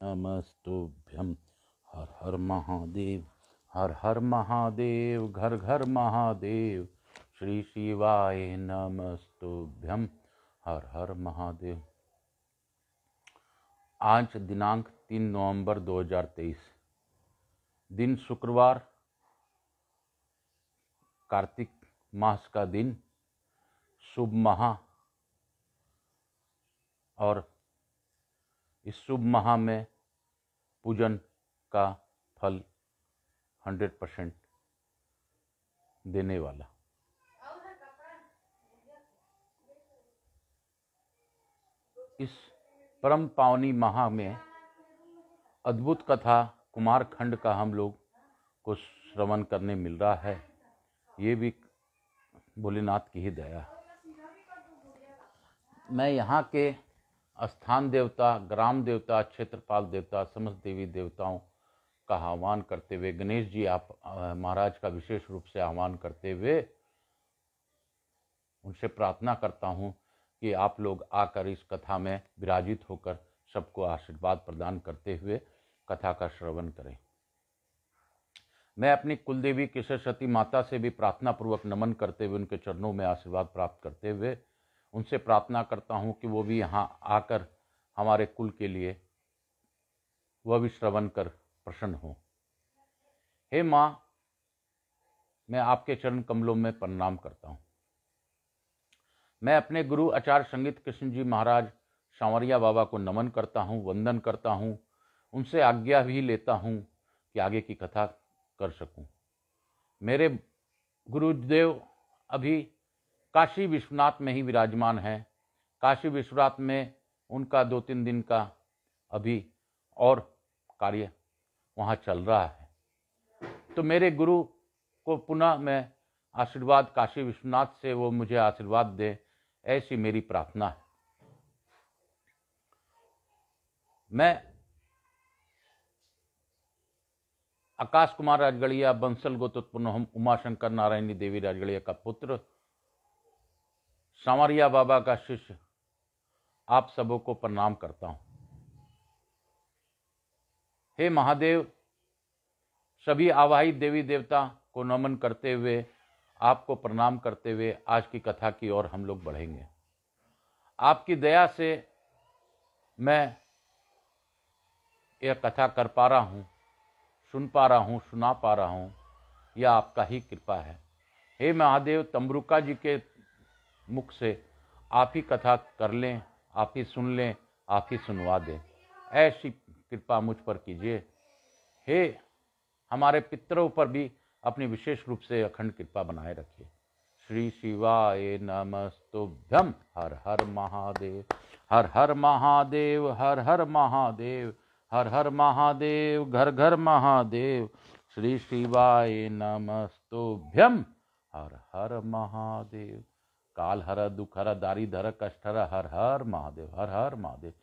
नमस्तुभ्यं। हर हर महादेव, हर हर महादेव, घर घर महादेव। श्री शिवाय नमस्तुभ्यं। हर हर महादेव। आज दिनांक 3 नवंबर 2023, दिन शुक्रवार, कार्तिक मास का दिन, शुभ माह। और इस शुभ माह में पूजन का फल 100% देने वाला। इस परम पावनी माह में अद्भुत कथा कुमारखंड का हम लोग को श्रवण करने मिल रहा है। ये भी भोलेनाथ की ही दया है। मैं यहाँ के स्थान देवता, ग्राम देवता, क्षेत्रपाल देवता, समस्त देवी देवताओं का आह्वान करते हुए, गणेश जी आप महाराज का विशेष रूप से आह्वान करते हुए उनसे प्रार्थना करता हूँ कि आप लोग आकर इस कथा में विराजित होकर सबको आशीर्वाद प्रदान करते हुए कथा का श्रवण करें। मैं अपनी कुलदेवी की सरस्वती माता से भी प्रार्थना पूर्वक नमन करते हुए उनके चरणों में आशीर्वाद प्राप्त करते हुए उनसे प्रार्थना करता हूँ कि वो भी यहाँ आकर हमारे कुल के लिए वह भी श्रवण कर प्रसन्न हो। हे माँ, मैं आपके चरण कमलों में प्रणाम करता हूँ। मैं अपने गुरु आचार्य संगीत कृष्ण जी महाराज सांवरिया बाबा को नमन करता हूँ, वंदन करता हूँ। उनसे आज्ञा भी लेता हूँ कि आगे की कथा कर सकूँ। मेरे गुरुदेव अभी काशी विश्वनाथ में ही विराजमान है। काशी विश्वनाथ में उनका 2-3 दिन का अभी और कार्य वहाँ चल रहा है। तो मेरे गुरु को पुनः मैं आशीर्वाद काशी विश्वनाथ से वो मुझे आशीर्वाद दे, ऐसी मेरी प्रार्थना है। मैं आकाश कुमार राजगढ़िया, बंसल गोत्रोत्पन्न हम उमाशंकर नारायणी देवी राजगढ़िया का पुत्र, सांवरिया बाबा का शिष्य, आप सबों को प्रणाम करता हूं। हे महादेव, सभी आवाहित देवी देवता को नमन करते हुए, आपको प्रणाम करते हुए आज की कथा की ओर हम लोग बढ़ेंगे। आपकी दया से मैं यह कथा कर पा रहा हूँ, सुन पा रहा हूँ, सुना पा रहा हूँ, यह आपका ही कृपा है। हे महादेव, तम्बरुका जी के मुख से आप ही कथा कर लें, आप ही सुन लें, आप ही सुनवा दें, ऐसी कृपा मुझ पर कीजिए। हे हमारे पितरों पर भी अपनी विशेष रूप से अखंड कृपा बनाए रखिए। श्री शिवाय नमस्तुभ्यं। हर हर महादेव, हर हर महादेव, हर हर महादेव, हर हर महादेव, घर घर महादेव। श्री शिवाय नमस्तुभ्यं। हर हर महादेव। काल हर, दुख हर, दारी धर, कष्ट हर, हर हर महादेव, हर हर महादेव।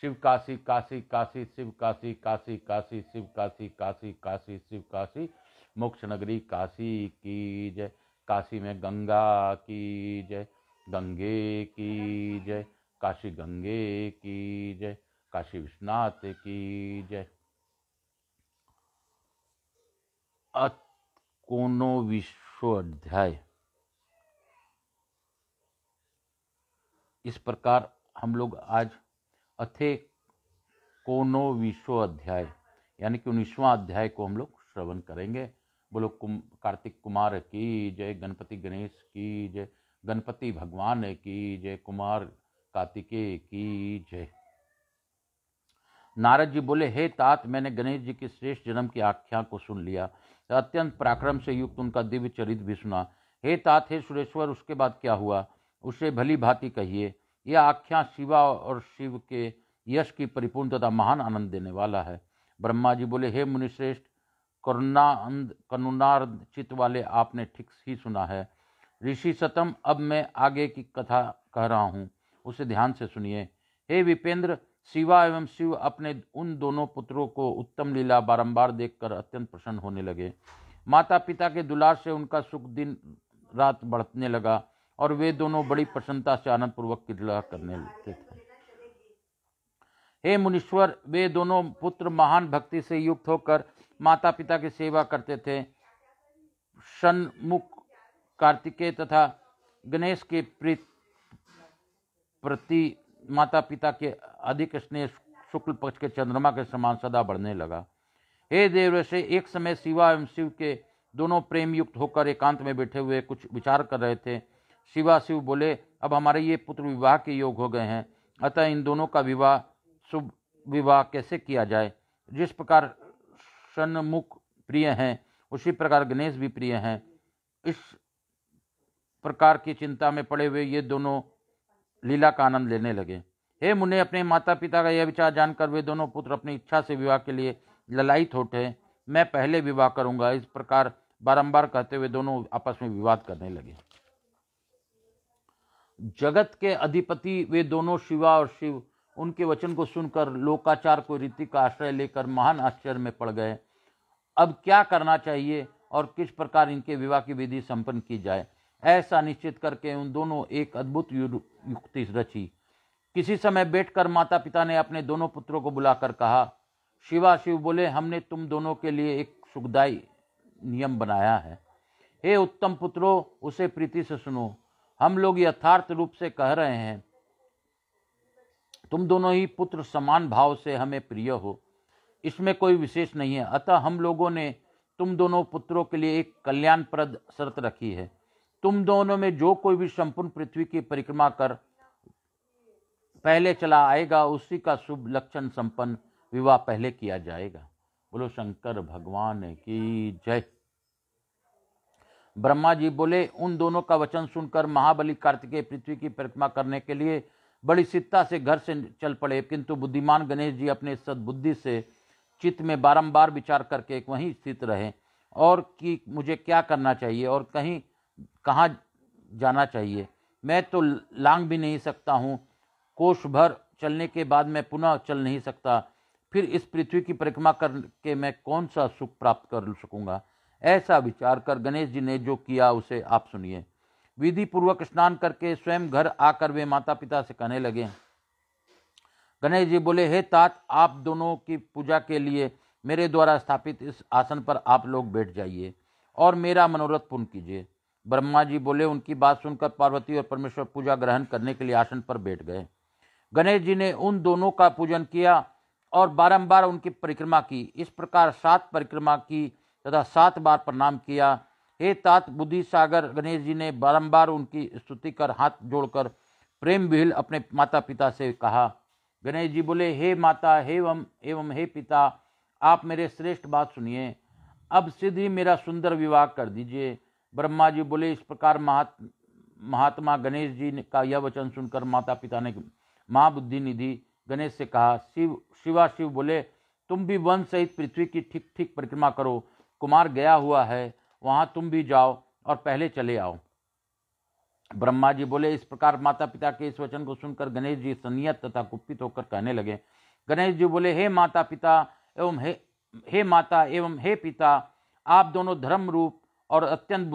शिव काशी काशी काशी, शिव काशी काशी काशी, शिव काशी काशी काशी, शिव काशी। मोक्ष नगरी काशी की जय। काशी में गंगा की जय, गंगे की जय, काशी गंगे की जय, काशी विश्वनाथ की जय। कोनो विश्व अध्याय। इस प्रकार हम लोग आज अथे कोनो विश्व अध्याय यानी कि 19वां अध्याय को हम लोग श्रवण करेंगे। बोलो कार्तिक कुमार की जय, गणपति गणेश की जय, गणपति भगवान की जय, कुमार कार्तिकेय की जय। नारद जी बोले, हे तात, मैंने गणेश जी की श्रेष्ठ जन्म की आख्या को सुन लिया, अत्यंत पराक्रम से युक्त उनका दिव्य चरित्र भी सुना। हे तात, हे सुरेश्वर, उसके बाद क्या हुआ, उसे भली भांति कहिए। यह आख्या शिवा और शिव के यश की परिपूर्ण तथा महान आनंद देने वाला है। ब्रह्मा जी बोले, हे मुनिश्रेष्ठ, करुणार्ध चित्त वाले, आपने ठीक ही सुना है। ऋषि सतम, अब मैं आगे की कथा कह रहा हूँ, उसे ध्यान से सुनिए। हे विपेंद्र, शिवा एवं शिव अपने उन दोनों पुत्रों को उत्तम लीला बारंबार देखकर अत्यंत प्रसन्न होने लगे। माता पिता के दुलार से उनका सुख दिन रात बढ़ने लगा और वे दोनों बड़ी प्रसन्नता से आनंद पूर्वक क्रीड़ा करने लगते थे। हे मुनीश्वर, वे दोनों पुत्र महान भक्ति से युक्त होकर माता पिता की सेवा करते थे। षण्मुख कार्तिकेय तथा गणेश के प्रति माता पिता के अधिक स्नेह शुक्ल पक्ष के चंद्रमा के समान सदा बढ़ने लगा। हे देवर्षि, एक समय शिवा एवं शिव के दोनों प्रेम युक्त होकर एकांत में बैठे हुए कुछ विचार कर रहे थे। शिवा शिव बोले, अब हमारे ये पुत्र विवाह के योग हो गए हैं, अतः इन दोनों का विवाह शुभ विवाह कैसे किया जाए। जिस प्रकार षण्मुख प्रिय हैं, उसी प्रकार गणेश भी प्रिय हैं। इस प्रकार की चिंता में पड़े हुए ये दोनों लीला का आनंद लेने लगे। हे मुने, अपने माता पिता का यह विचार जानकर वे दोनों पुत्र अपनी इच्छा से विवाह के लिए ललायित उठे। मैं पहले विवाह करूंगा, इस प्रकार बारंबार कहते हुए दोनों आपस में विवाद करने लगे। जगत के अधिपति वे दोनों शिवा और शिव उनके वचन को सुनकर लोकाचार को रीति का आश्रय लेकर महान आश्चर्य में पड़ गए। अब क्या करना चाहिए और किस प्रकार इनके विवाह की विधि संपन्न की जाए, ऐसा निश्चित करके उन दोनों एक अद्भुत युक्ति रची। किसी समय बैठकर माता पिता ने अपने दोनों पुत्रों को बुलाकर कहा। शिवा शिव बोले, हमने तुम दोनों के लिए एक सुखदायी नियम बनाया है। हे उत्तम पुत्रों, उसे प्रीति से सुनो। हम लोग यथार्थ रूप से कह रहे हैं, तुम दोनों ही पुत्र समान भाव से हमें प्रिय हो, इसमें कोई विशेष नहीं है। अतः हम लोगों ने तुम दोनों पुत्रों के लिए एक कल्याणप्रद शर्त रखी है। तुम दोनों में जो कोई भी संपूर्ण पृथ्वी की परिक्रमा कर पहले चला आएगा, उसी का शुभ लक्षण संपन्न विवाह पहले किया जाएगा। बोलो शंकर भगवान की जय। ब्रह्मा जी बोले, उन दोनों का वचन सुनकर महाबली कार्तिकेय पृथ्वी की परिक्रमा करने के लिए बड़ी सिद्धता से घर से चल पड़े, किंतु बुद्धिमान गणेश जी अपने सद्बुद्धि से चित्त में बारंबार विचार करके वहीं स्थित रहे और कि मुझे क्या करना चाहिए और कहाँ जाना चाहिए। मैं तो लांग भी नहीं सकता हूँ, कोष भर चलने के बाद मैं पुनः चल नहीं सकता, फिर इस पृथ्वी की परिक्रमा करके मैं कौन सा सुख प्राप्त कर सकूंगा। ऐसा विचार कर गणेश जी ने जो किया उसे आप सुनिए। विधि पूर्वक स्नान करके स्वयं घर आकर वे माता पिता से कहने लगे। गणेश जी बोले, हे तात, आप दोनों की पूजा के लिए मेरे द्वारा स्थापित इस आसन पर आप लोग बैठ जाइए और मेरा मनोरथ पूर्ण कीजिए। ब्रह्मा जी बोले। उनकी बात सुनकर पार्वती और परमेश्वर पूजा ग्रहण करने के लिए आसन पर बैठ गए। गणेश जी ने उन दोनों का पूजन किया और बारंबार उनकी परिक्रमा की। इस प्रकार 7 परिक्रमा की तथा 7 बार प्रणाम किया। हे तात बुद्धि सागर, गणेश जी ने बारंबार उनकी स्तुति कर हाथ जोड़कर प्रेम विहिल अपने माता पिता से कहा। गणेश जी बोले, हे माता एवं हे पिता, आप मेरे श्रेष्ठ बात सुनिए, अब सिद्ध ही मेरा सुंदर विवाह कर दीजिए। ब्रह्मा जी बोले। इस प्रकार महात्मा गणेश जी का यह वचन सुनकर माता पिता ने महाबुद्धि निधि गणेश से कहा। शिवा शिव बोले, तुम भी वन सहित पृथ्वी की ठीक ठीक परिक्रमा करो। कुमार गया हुआ है, वहां तुम भी जाओ और पहले चले आओ। ब्रह्मा जी बोले। इस प्रकार माता पिता के इस वचन को सुनकर गणेश जी संयत तथा कुपित होकर कहने लगे। गणेश जी बोले, हे माता एवं हे पिता, आप दोनों धर्म रूप और अत्यंत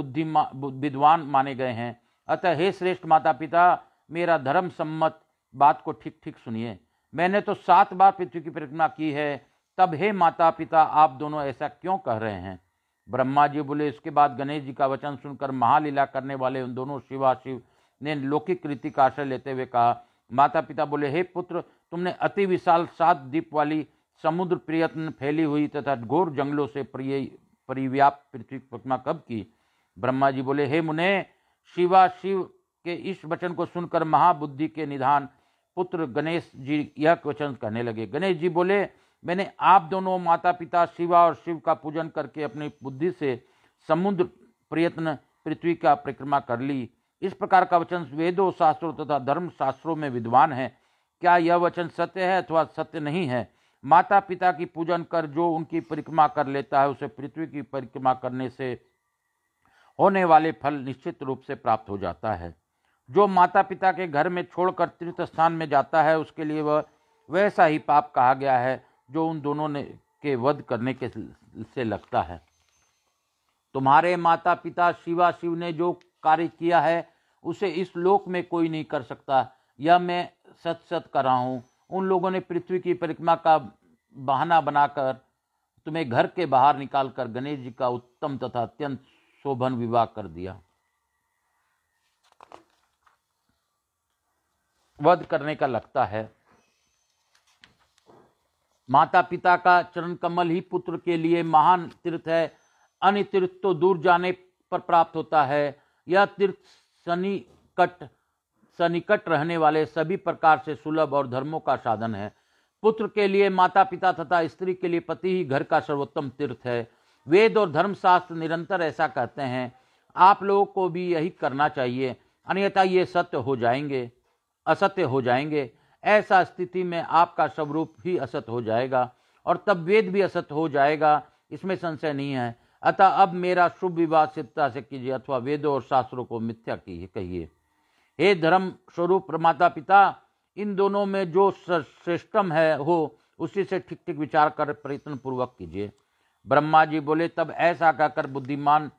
विद्वान माने गए हैं, अतः हे श्रेष्ठ माता पिता, मेरा धर्म सम्मत बात को ठीक ठीक सुनिए। मैंने तो 7 बार पृथ्वी की परिक्रमा की है, तब हे माता पिता, आप दोनों ऐसा क्यों कह रहे हैं। ब्रह्मा जी बोले। इसके बाद गणेश जी का वचन सुनकर महालीला करने वाले उन दोनों शिवा शिव ने लौकिक रीति का आश्रय लेते हुए कहा। माता पिता बोले, हे पुत्र, तुमने अति विशाल 7 द्वीप वाली समुद्र प्रयत्न फैली हुई तथा घोर जंगलों से परिव्याप्त पृथ्वी की परिक्रमा कब की। ब्रह्मा जी बोले, हे मुने, शिवा शिव के इस वचन को सुनकर महाबुद्धि के निधान पुत्र गणेश जी यह वचन कहने लगे। गणेश जी बोले, मैंने आप दोनों माता पिता शिवा और शिव का पूजन करके अपनी बुद्धि से समुद्र प्रयत्न पृथ्वी का परिक्रमा कर ली। इस प्रकार का वचन वेदों शास्त्रों तथा धर्म शास्त्रों में विद्वान है। क्या यह वचन सत्य है अथवा सत्य नहीं है। माता पिता की पूजन कर जो उनकी परिक्रमा कर लेता है, उसे पृथ्वी की परिक्रमा करने से होने वाले फल निश्चित रूप से प्राप्त हो जाता है। जो माता पिता के घर में छोड़कर तीर्थ स्थान में जाता है, उसके लिए वह वैसा ही पाप कहा गया है जो उन दोनों ने के वध करने के से लगता है। तुम्हारे माता पिता शिवा शिव ने जो कार्य किया है, उसे इस लोक में कोई नहीं कर सकता। यह मैं सच सच कर रहा हूँ। उन लोगों ने पृथ्वी की परिक्रमा का बहाना बनाकर तुम्हें घर के बाहर निकालकर गणेश जी का उत्तम तथा अत्यंत शोभन विवाह कर दिया। वध करने का लगता है। माता पिता का चरण कमल ही पुत्र के लिए महान तीर्थ है। अन्य तीर्थ तो दूर जाने पर प्राप्त होता है। यह तीर्थ सन्निकट रहने वाले सभी प्रकार से सुलभ और धर्मों का साधन है। पुत्र के लिए माता पिता तथा स्त्री के लिए पति ही घर का सर्वोत्तम तीर्थ है। वेद और धर्मशास्त्र निरंतर ऐसा कहते हैं। आप लोगों को भी यही करना चाहिए, अन्यथा ये असत्य हो जाएंगे। ऐसा स्थिति में आपका स्वरूप ही असत हो जाएगा और तब वेद भी असत हो जाएगा, इसमें संशय नहीं है। अतः अब मेरा शुभ विवाह सिद्धता से कीजिए अथवा वेदों और शास्त्रों को मिथ्या कहिए। हे धर्म स्वरूप माता पिता, इन दोनों में जो श्रेष्ठतम है हो उसी से ठीक ठीक विचार कर प्रयत्न पूर्वक कीजिए। ब्रह्मा जी बोले, तब ऐसा कहकर बुद्धिमान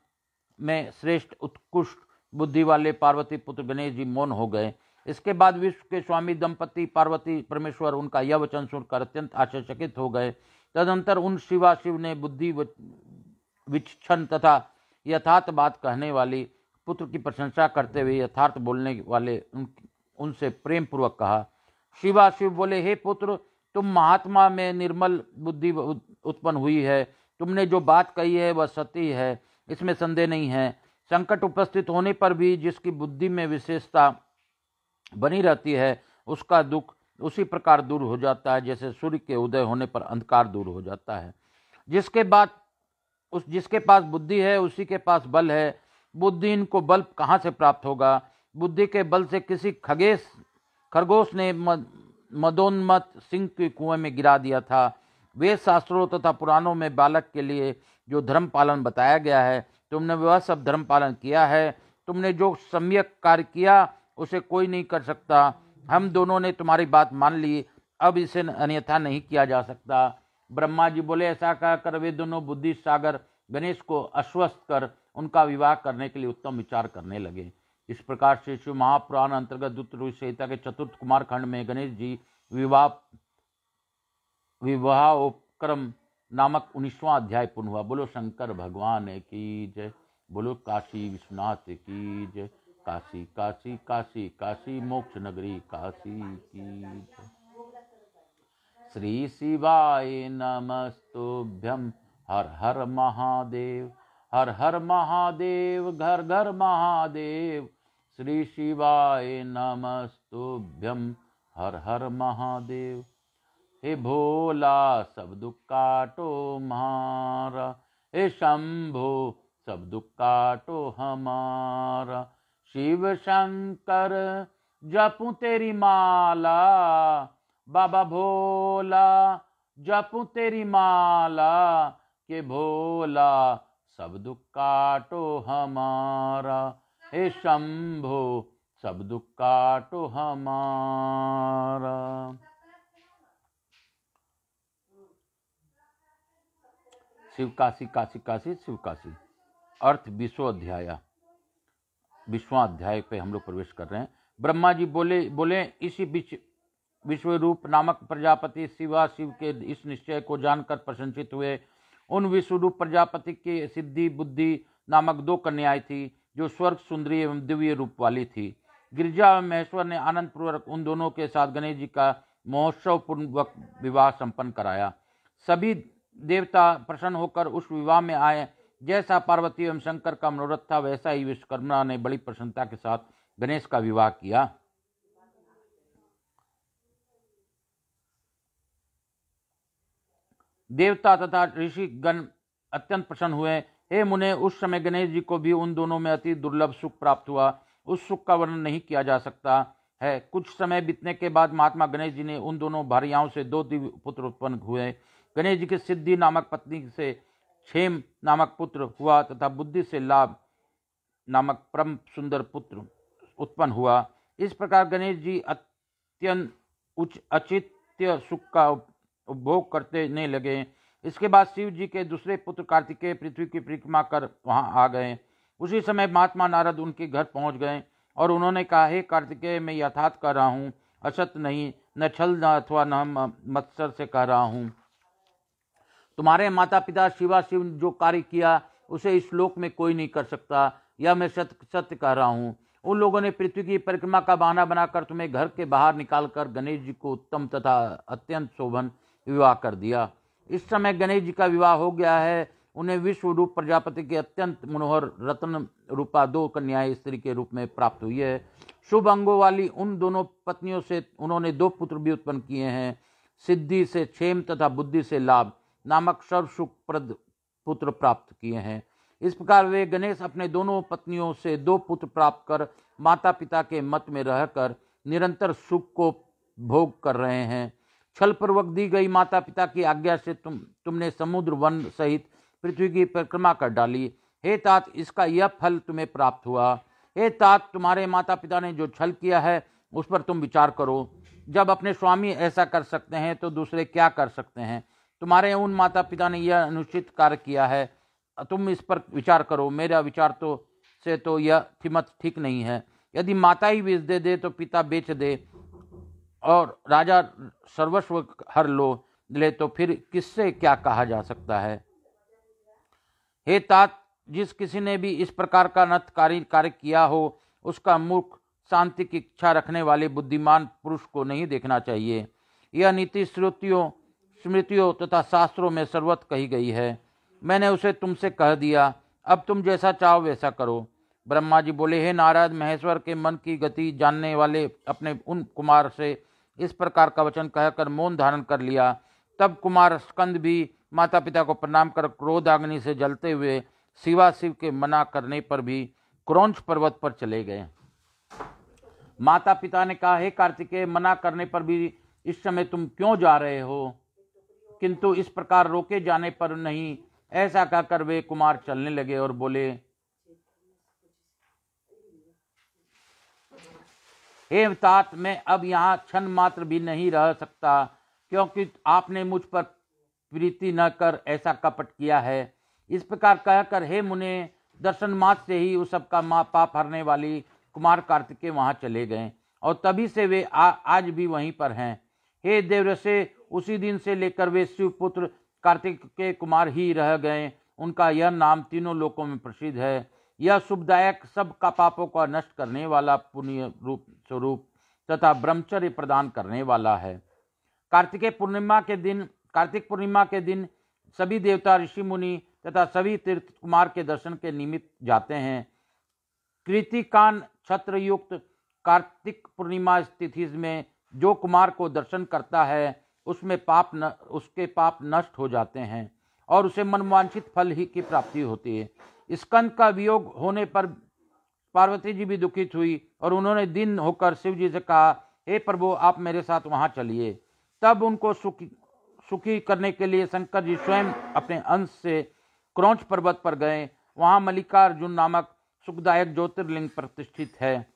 में श्रेष्ठ उत्कृष्ट बुद्धि वाले पार्वती पुत्र गणेश जी मौन हो गए। इसके बाद विश्व के स्वामी दंपति पार्वती परमेश्वर उनका यह वचन सुनकर अत्यंत आश्चर्यचकित हो गए। तदंतर उन शिवाशिव ने बुद्धि विचक्षण तथा यथार्थ बात कहने वाली पुत्र की प्रशंसा करते हुए यथार्थ बोलने वाले उनसे प्रेम पूर्वक कहा। शिवाशिव बोले, हे पुत्र, तुम महात्मा में निर्मल बुद्धि उत्पन्न हुई है। तुमने जो बात कही है वह सत्य है, इसमें संदेह नहीं है। संकट उपस्थित होने पर भी जिसकी बुद्धि में विशेषता बनी रहती है उसका दुख उसी प्रकार दूर हो जाता है जैसे सूर्य के उदय होने पर अंधकार दूर हो जाता है। जिसके पास बुद्धि है उसी के पास बल है। बुद्धिहीन को बल कहाँ से प्राप्त होगा? बुद्धि के बल से किसी खरगोश ने मदोन्मत सिंह के कुएं में गिरा दिया था। वेद शास्त्रों तथा पुराणों में बालक के लिए जो धर्म पालन बताया गया है, तुमने वह सब धर्म पालन किया है। तुमने जो सम्यक कार्य किया उसे कोई नहीं कर सकता। हम दोनों ने तुम्हारी बात मान ली, अब इसे अन्यथा नहीं किया जा सकता। ब्रह्मा जी बोले, ऐसा कहकर वे दोनों बुद्धि सागर गणेश को आश्वस्त कर उनका विवाह करने के लिए उत्तम विचार करने लगे। इस प्रकार से शिव महापुराण अंतर्गत द्वितीय संहिता के चतुर्थ कुमार खंड में गणेश जी विवाहोपक्रम नामक 19वां अध्याय पूर्ण हुआ। बोलो शंकर भगवान की जय। बोलो काशी विश्वनाथ की जय। काशी काशी काशी काशी मोक्ष नगरी काशी की जय। श्री शिवाय नमस्तुभ्यं हर हर महादेव। हर हर महादेव घर घर महादेव। श्री शिवाय नमस्तुभ्यं हर हर महादेव। हे भोला सब दुख काटो हमारा, हे शंभो सब दुख काटो हमारा। शिव शंकर जपूं तेरी माला, बाबा भोला जपूं तेरी माला, के भोला सब दुख काटो हमारा। हे शंभो सब दुख काटो हमारा। शिव काशी काशी काशी शिव काशी। अर्थ 20वां अध्याय पे हम लोग प्रवेश कर रहे हैं। ब्रह्मा जी बोले इसी बीच विश्वरूप नामक प्रजापति शिव के इस निश्चय को जानकर प्रशंसित हुए। उन विश्वरूप प्रजापति की सिद्धि बुद्धि नामक 2 कन्याएं थी जो स्वर्ग सुंदरी एवं दिव्य रूप वाली थी। गिरिजा एवं महेश्वर ने आनंद पूर्वक उन दोनों के साथ गणेश जी का महोत्सव पूर्वक विवाह संपन्न कराया। सभी देवता प्रसन्न होकर उस विवाह में आए। जैसा पार्वती एवं शंकर का मनोरथ था वैसा ही विश्वकर्मा ने बड़ी प्रसन्नता के साथ गणेश का विवाह किया। देवता तथा ऋषि गण अत्यंत प्रसन्न हुए। हे मुने, उस समय गणेश जी को भी उन दोनों में अति दुर्लभ सुख प्राप्त हुआ। उस सुख का वर्णन नहीं किया जा सकता है। कुछ समय बीतने के बाद महात्मा गणेश जी ने उन दोनों भार्याओं से 2 दिव्य पुत्र उत्पन्न हुए। गणेश जी की सिद्धि नामक पत्नी से क्षेम नामक पुत्र हुआ तथा बुद्धि से लाभ नामक परम सुंदर पुत्र उत्पन्न हुआ। इस प्रकार गणेश जी अत्यंत अचित्य सुख का उपभोग करने लगे। इसके बाद शिव जी के दूसरे पुत्र कार्तिकेय पृथ्वी की परिक्रमा कर वहां आ गए। उसी समय महात्मा नारद उनके घर पहुंच गए और उन्होंने कहा, हे कार्तिकेय, मैं यथार्थ कर रहा हूँ, असत नहीं। न छल न अथवा न मत्सर से कह रहा हूँ। तुम्हारे माता पिता शिवा शिव जो कार्य किया उसे इस लोक में कोई नहीं कर सकता, यह मैं सत्य कह रहा हूँ। उन लोगों ने पृथ्वी की परिक्रमा का बहाना बनाकर तुम्हें घर के बाहर निकालकर गणेश जी को उत्तम तथा अत्यंत शोभन विवाह कर दिया। इस समय गणेश जी का विवाह हो गया है। उन्हें विश्व रूप प्रजापति के अत्यंत मनोहर रत्न रूपा 2 कन्याएं स्त्री के रूप में प्राप्त हुई है। शुभ अंगों वाली उन दोनों पत्नियों से उन्होंने 2 पुत्र भी उत्पन्न किए हैं। सिद्धि से क्षेम तथा बुद्धि से लाभ नामक सर्व सुखप्रद पुत्र प्राप्त किए हैं। इस प्रकार वे गणेश अपने दोनों पत्नियों से 2 पुत्र प्राप्त कर माता पिता के मत में रहकर निरंतर सुख को भोग कर रहे हैं। छल पूर्वक दी गई माता पिता की आज्ञा से तुमने समुद्र वन सहित पृथ्वी की परिक्रमा कर डाली। हे तात, इसका यह फल तुम्हें प्राप्त हुआ। हे तात, तुम्हारे माता पिता ने जो छल किया है उस पर तुम विचार करो। जब अपने स्वामी ऐसा कर सकते हैं तो दूसरे क्या कर सकते हैं। तुम्हारे उन माता पिता ने यह अनुचित कार्य किया है, तुम इस पर विचार करो। मेरा विचार तो यह मत ठीक नहीं है। यदि माता ही बेच दे तो पिता बेच दे और राजा सर्वस्व हर ले तो फिर किससे क्या कहा जा सकता है। हे तात, जिस किसी ने भी इस प्रकार का नतकारी कार्य किया हो उसका मुख शांति की इच्छा रखने वाले बुद्धिमान पुरुष को नहीं देखना चाहिए। यह नीति स्मृतियों तथा शास्त्रों में सर्वत्र कही गई है। मैंने उसे तुमसे कह दिया, अब तुम जैसा चाहो वैसा करो। ब्रह्मा जी बोले, हे नारद, महेश्वर के मन की गति जानने वाले अपने उन कुमार से इस प्रकार का वचन कहकर मौन धारण कर लिया। तब कुमार स्कंद भी माता पिता को प्रणाम कर क्रोधाग्नि से जलते हुए शिवा शिव के मना करने पर भी क्रौंच पर्वत पर चले गए। माता पिता ने कहा, हे कार्तिकेय, मना करने पर भी इस समय तुम क्यों जा रहे हो? किंतु इस प्रकार रोके जाने पर नहीं। ऐसा कहकर वे कुमार चलने लगे और बोले, हे तात, मैं अब यहाँ क्षण मात्र भी नहीं रह सकता, क्योंकि आपने मुझ पर प्रीति न कर ऐसा कपट किया है। इस प्रकार कहकर हे मुने, दर्शन मात्र से ही उस सबका पाप हरने वाली कुमार कार्तिकेय वहां चले गए और तभी से वे आज भी वहीं पर हैं। हे देवऋषि, उसी दिन से लेकर वे शिवपुत्र कार्तिक के कुमार ही रह गए। उनका यह नाम तीनों लोकों में प्रसिद्ध है। यह शुभदायक, सबका पापों का नष्ट करने वाला, पुण्य रूप स्वरूप तथा ब्रह्मचर्य प्रदान करने वाला है। कार्तिक पूर्णिमा के दिन सभी देवता, ऋषि मुनि तथा सभी तीर्थ कुमार के दर्शन के निमित्त जाते हैं। कृतिकान छत्र युक्त कार्तिक पूर्णिमा तिथि में जो कुमार को दर्शन करता है उसके पाप नष्ट हो जाते हैं और उसे मनवांछित फल ही की प्राप्ति होती है। स्कंद का वियोग होने पर पार्वती जी भी दुखित हुई और उन्होंने दिन होकर शिव जी से कहा, हे प्रभु, आप मेरे साथ वहां चलिए। तब उनको सुखी करने के लिए शंकर जी स्वयं अपने अंश से क्रौंच पर्वत पर गए। वहां मल्लिकार्जुन नामक सुखदायक ज्योतिर्लिंग प्रतिष्ठित है।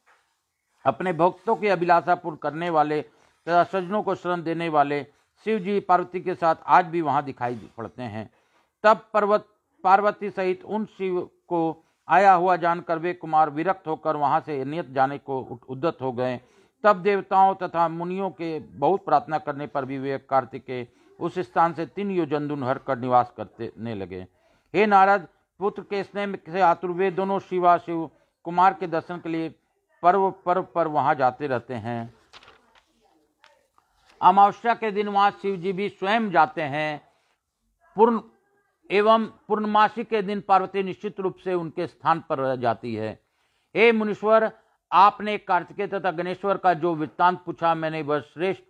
अपने भक्तों की अभिलाषा पूर्ण करने वाले तथा सज्जनों को शरण देने वाले शिव जी पार्वती के साथ आज भी वहां दिखाई पड़ते हैं। तब पार्वती सहित उन शिव को आया हुआ जानकर वे कुमार विरक्त होकर वहां से नियत जाने को उद्यत हो गए। तब देवताओं तथा मुनियों के बहुत प्रार्थना करने पर भी वे कार्तिकेय उस स्थान से 3 योजन दूर हटकर निवास करने लगे। हे नारद, पुत्र के स्नेह से आतुर वे दोनों शिवा शिव कुमार के दर्शन के लिए पर्व पर वहां जाते रहते हैं। अमावस्या के दिन वहां शिव जी भी स्वयं जाते हैं। पूर्णमासी के दिन पार्वती निश्चित रूप से उनके स्थान पर रह जाती है। हे मुनीश्वर, आपने कार्तिकेय तथा गणेश्वर का जो वृत्तांत पूछा, मैंने वह श्रेष्ठ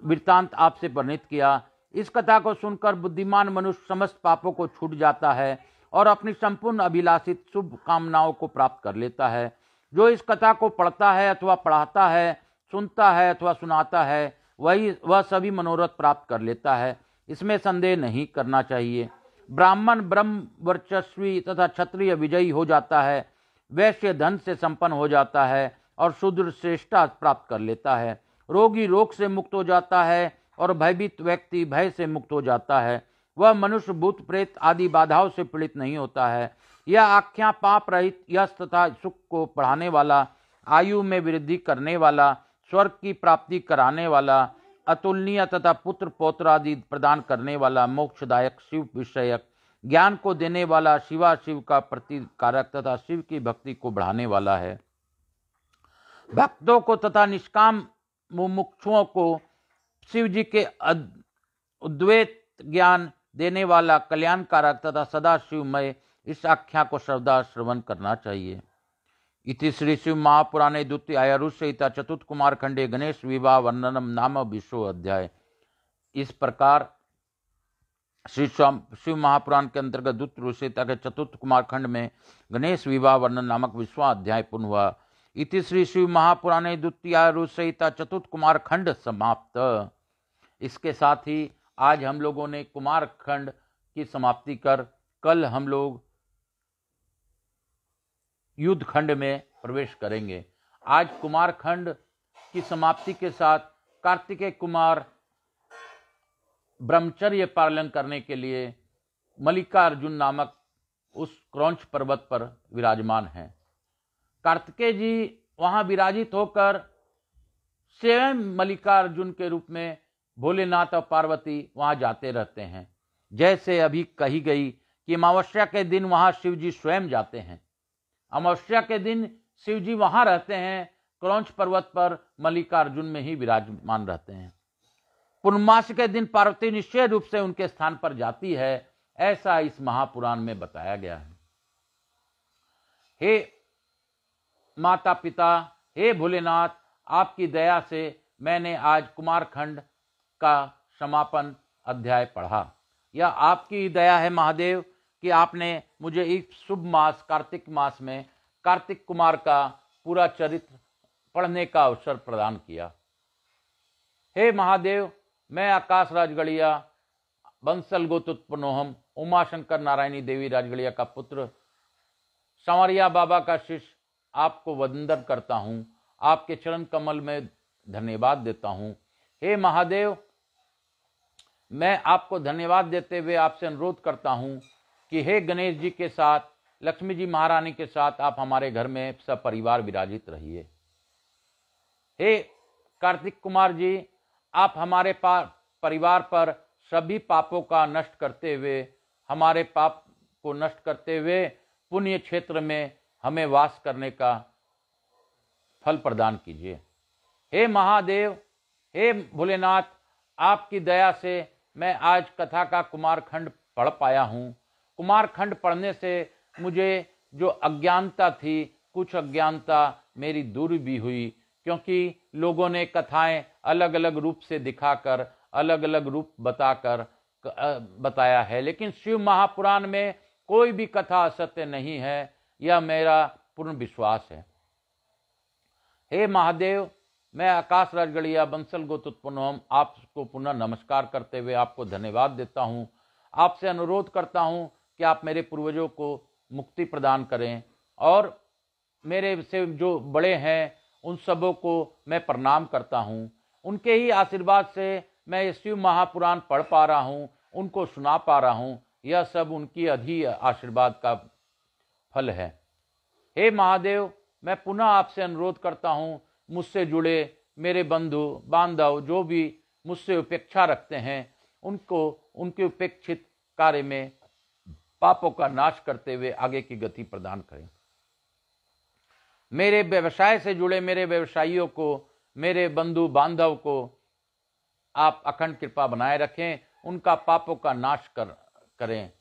वृत्तांत आपसे वर्णित किया। इस कथा को सुनकर बुद्धिमान मनुष्य समस्त पापों को छूट जाता है और अपनी संपूर्ण अभिलाषित शुभ कामनाओं को प्राप्त कर लेता है। जो इस कथा को पढ़ता है अथवा पढ़ाता है, सुनता है अथवा सुनाता है, वह सभी मनोरथ प्राप्त कर लेता है। इसमें संदेह नहीं करना चाहिए। ब्राह्मण ब्रह्म वर्चस्वी तथा क्षत्रिय विजयी हो जाता है, वैश्य धन से संपन्न हो जाता है और शूद्र श्रेष्ठता प्राप्त कर लेता है। रोगी रोग से मुक्त हो जाता है और भयभीत व्यक्ति भय से मुक्त हो जाता है। वह मनुष्य भूत प्रेत आदि बाधाओं से पीड़ित नहीं होता है। यह आख्या पाप रहित, यश तथा सुख को बढ़ाने वाला, आयु में वृद्धि करने वाला, स्वर्ग की प्राप्ति कराने वाला, अतुलनीय तथा पुत्र पौत्र आदि प्रदान करने वाला, मोक्षदायक, शिव विषयक ज्ञान को देने वाला, शिव का प्रतिकारक तथा शिव की भक्ति को बढ़ाने वाला है। भक्तों को तथा निष्काम मुमुक्षुओं को शिव जी के उद्वैत ज्ञान देने वाला, कल्याणकारक तथा सदा शिवमय इस आख्या को श्रद्धा श्रवण करना चाहिए। इति श्री शिव महापुराणे द्वितीय आयुर्सहिता चतुर्थ कुमार खंडे गणेश विवाह वर्णनम नाम 20 अध्याय। इस प्रकार श्री शिव महापुराण के अंतर्गत द्वितीय रुषिता के चतुर्थ कुमार खंड में गणेश विवाह वर्णन नामक 20वां अध्याय पूर्ण हुआ। इति श्री शिव महापुराणे द्वितीय आयुर्सहिता चतुर्थ कुमार खंड समाप्त। इसके साथ ही आज हम लोगों ने कुमार खंड की समाप्ति कर कल हम लोग युद्ध खंड में प्रवेश करेंगे। आज कुमार खंड की समाप्ति के साथ कार्तिकेय कुमार ब्रह्मचर्य पालन करने के लिए मल्लिकार्जुन नामक उस क्रौंच पर्वत पर विराजमान हैं। कार्तिकेय जी वहां विराजित होकर स्वयं मल्लिकार्जुन के रूप में भोलेनाथ और पार्वती वहां जाते रहते हैं। जैसे अभी कही गई कि अमावस्या के दिन वहां शिव जी स्वयं जाते हैं। अमावस्या के दिन शिव जी वहां रहते हैं, क्रौंच पर्वत पर मल्लिकार्जुन में ही विराजमान रहते हैं। पूर्णमास के दिन पार्वती निश्चय रूप से उनके स्थान पर जाती है, ऐसा इस महापुराण में बताया गया है। हे माता पिता, हे भोलेनाथ, आपकी दया से मैंने आज कुमारखंड का समापन अध्याय पढ़ा। यह आपकी दया है महादेव कि आपने मुझे इस शुभ मास कार्तिक मास में कार्तिक कुमार का पूरा चरित्र पढ़ने का अवसर प्रदान किया। हे महादेव, मैं आकाश राजगढ़िया बंसल गोत्रोत्पन्नोहम उमाशंकर नारायणी देवी राजगढ़िया का पुत्र संवरिया बाबा का शिष्य आपको वंदन करता हूँ, आपके चरण कमल में धन्यवाद देता हूँ। हे महादेव, मैं आपको धन्यवाद देते हुए आपसे अनुरोध करता हूँ कि हे गणेश जी के साथ, लक्ष्मी जी महारानी के साथ आप हमारे घर में सब परिवार विराजित रहिए। हे कार्तिक कुमार जी, आप हमारे परिवार पर सभी पापों का नष्ट करते हुए, हमारे पाप को नष्ट करते हुए पुण्य क्षेत्र में हमें वास करने का फल प्रदान कीजिए। हे महादेव, हे भोलेनाथ, आपकी दया से मैं आज कथा का कुमारखंड पढ़ पाया हूँ। कुमारखंड पढ़ने से मुझे जो अज्ञानता थी, कुछ अज्ञानता मेरी दूर भी हुई, क्योंकि लोगों ने कथाएं अलग अलग रूप से दिखाकर, अलग अलग रूप बताकर बताया है, लेकिन शिव महापुराण में कोई भी कथा असत्य नहीं है, यह मेरा पूर्ण विश्वास है। हे महादेव, मैं आकाश राजगढ़िया बंसल गोत्रोत्पन्नोहम आपको पुनः नमस्कार करते हुए आपको धन्यवाद देता हूँ। आपसे अनुरोध करता हूँ कि आप मेरे पूर्वजों को मुक्ति प्रदान करें, और मेरे से जो बड़े हैं उन सबों को मैं प्रणाम करता हूँ। उनके ही आशीर्वाद से मैं शिव महापुराण पढ़ पा रहा हूँ, उनको सुना पा रहा हूँ। यह सब उनकी अधि आशीर्वाद का फल है। हे महादेव, मैं पुनः आपसे अनुरोध करता हूँ, मुझसे जुड़े मेरे बंधु बांधव जो भी मुझसे उपेक्षा रखते हैं, उनको उनके उपेक्षित कार्य में पापों का नाश करते हुए आगे की गति प्रदान करें। मेरे व्यवसाय से जुड़े मेरे व्यवसायियों को, मेरे बंधु बांधव को आप अखंड कृपा बनाए रखें, उनका पापों का नाश करें।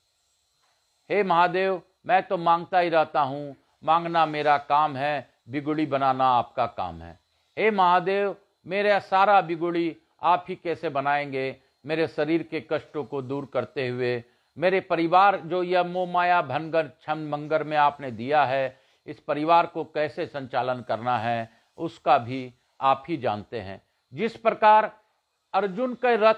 हे महादेव, मैं तो मांगता ही रहता हूँ, मांगना मेरा काम है, बिगुड़ी बनाना आपका काम है। हे महादेव, मेरा सारा बिगुड़ी आप ही कैसे बनाएंगे, मेरे शरीर के कष्टों को दूर करते हुए, मेरे परिवार जो यह मोह माया भनगर छम मंगर में आपने दिया है, इस परिवार को कैसे संचालन करना है उसका भी आप ही जानते हैं। जिस प्रकार अर्जुन के रथ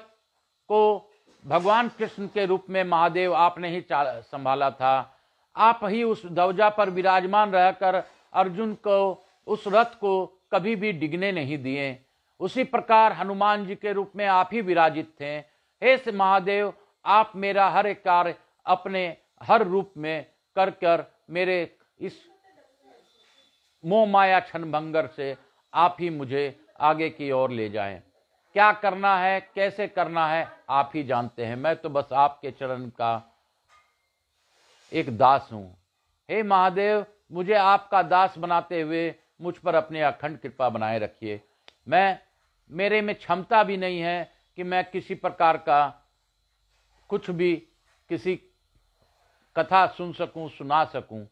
को भगवान कृष्ण के रूप में महादेव आपने ही संभाला था, आप ही उस ध्वजा पर विराजमान रहकर अर्जुन को, उस रथ को कभी भी डिगने नहीं दिए। उसी प्रकार हनुमान जी के रूप में आप ही विराजित थे। हे महादेव, आप मेरा हर एक कार्य अपने हर रूप में कर कर मेरे इस मोह माया क्षण भंगर से आप ही मुझे आगे की ओर ले जाएं। क्या करना है, कैसे करना है, आप ही जानते हैं। मैं तो बस आपके चरण का एक दास हूं। हे महादेव, मुझे आपका दास बनाते हुए मुझ पर अपनी अखंड कृपा बनाए रखिए। मेरे में क्षमता भी नहीं है कि मैं किसी प्रकार का कुछ भी किसी कथा सुन सकूं, सुना सकूं।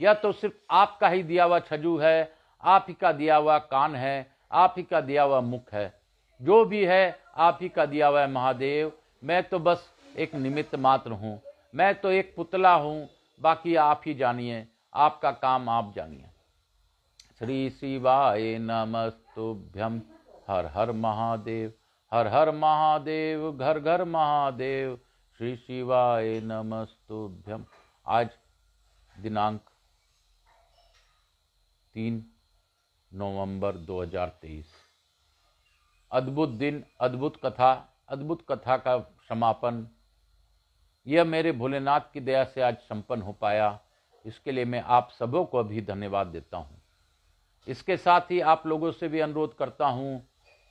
यह तो सिर्फ आपका ही दिया हुआ छजू है, आप ही का दिया हुआ कान है, आप ही का दिया हुआ मुख है। जो भी है आप ही का दिया हुआ है महादेव। मैं तो बस एक निमित्त मात्र हूं, मैं तो एक पुतला हूं। बाकी आप ही जानिए, आपका काम आप जानिए। श्री शिवाय नमस्तुभ्यम। हर हर महादेव, हर हर महादेव, घर घर महादेव। श्री शिवाय नमस्तुभ्यम। आज दिनांक 3 नवंबर 2023। अद्भुत दिन, अद्भुत कथा का समापन यह मेरे भोलेनाथ की दया से आज संपन्न हो पाया। इसके लिए मैं आप सबों को भी धन्यवाद देता हूँ। इसके साथ ही आप लोगों से भी अनुरोध करता हूँ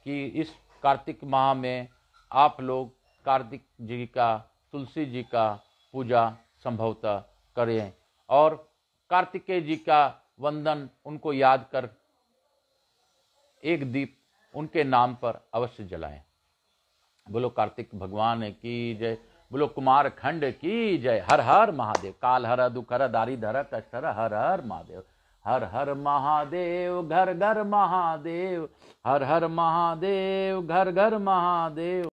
कि इस कार्तिक माह में आप लोग कार्तिक जी का, तुलसी जी का पूजा संभवतः करें और कार्तिकेय जी का वंदन, उनको याद कर एक दीप उनके नाम पर अवश्य जलाएं। बोलो कार्तिक भगवान की जय, बोलो कुमारखंड की जय। हर हर महादेव। काल हर, दुख हर, दारी धर, कष्ट हर। हर हर महादेव। हर हर महादेव, घर घर महादेव। हर हर महादेव, घर घर महादेव।